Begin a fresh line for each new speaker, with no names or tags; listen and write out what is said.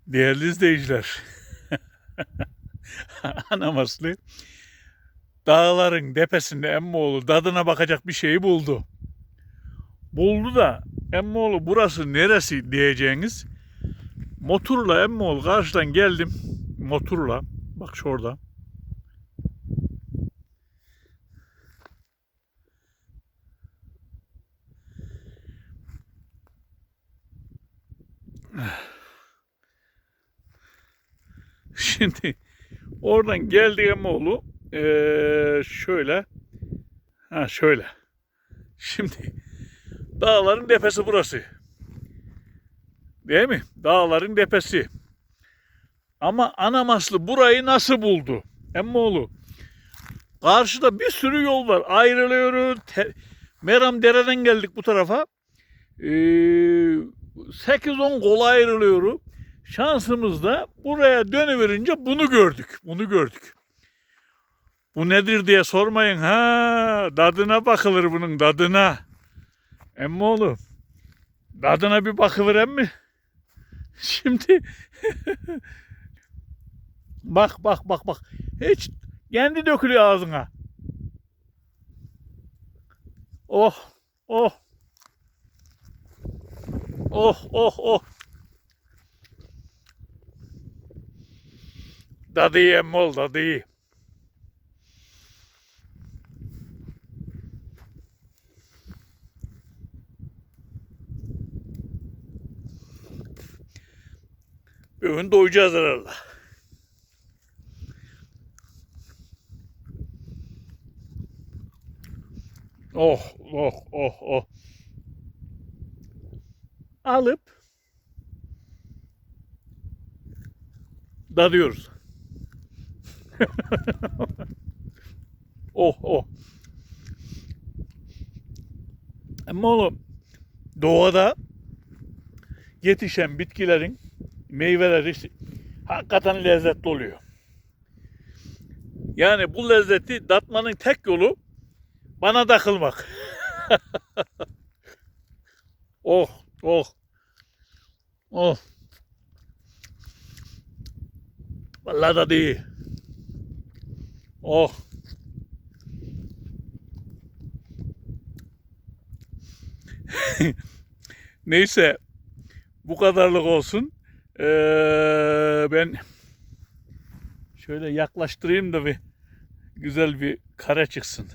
Değerli izleyiciler, Anamaslı dağların tepesinde emmoğlu tadına bakacak bir şeyi buldu. Buldu da emmoğlu burası neresi diyeceğiniz. Motorla emmoğlu karşıdan geldim. Motorla bak şurada. Şimdi oradan geldi emmoğlu. Şöyle. Şöyle. Şimdi dağların tepesi burası. Değil mi? Dağların tepesi. Ama Anamaslı burayı nasıl buldu? Emmoğlu. Karşıda bir sürü yol var. Ayrılıyoruz. Meram Dere'den geldik bu tarafa. 8-10 kol ayrılıyoruz. Şansımızda buraya dönüverince bunu gördük. Bunu gördük. Bu nedir diye sormayın. Tadına bakılır bunun tadına. Emmoğlu. Tadına bir bakıver emmi. Şimdi bak. Hiç kendi dökülüyor ağzına. Oh. Oh. Oh. Tadı iyi emmol, tadı iyi. Bugün doyacağız herhalde. Oh. Alıp dalıyoruz. Oh. Ama oğlum doğada yetişen bitkilerin meyveleri hakikaten lezzetli oluyor. Yani bu lezzeti tatmanın tek yolu bana takılmak. Oh. Vallahi da değil. Oh. Neyse bu kadarlık olsun. Ben şöyle yaklaştırayım da bir güzel bir kare çıksın.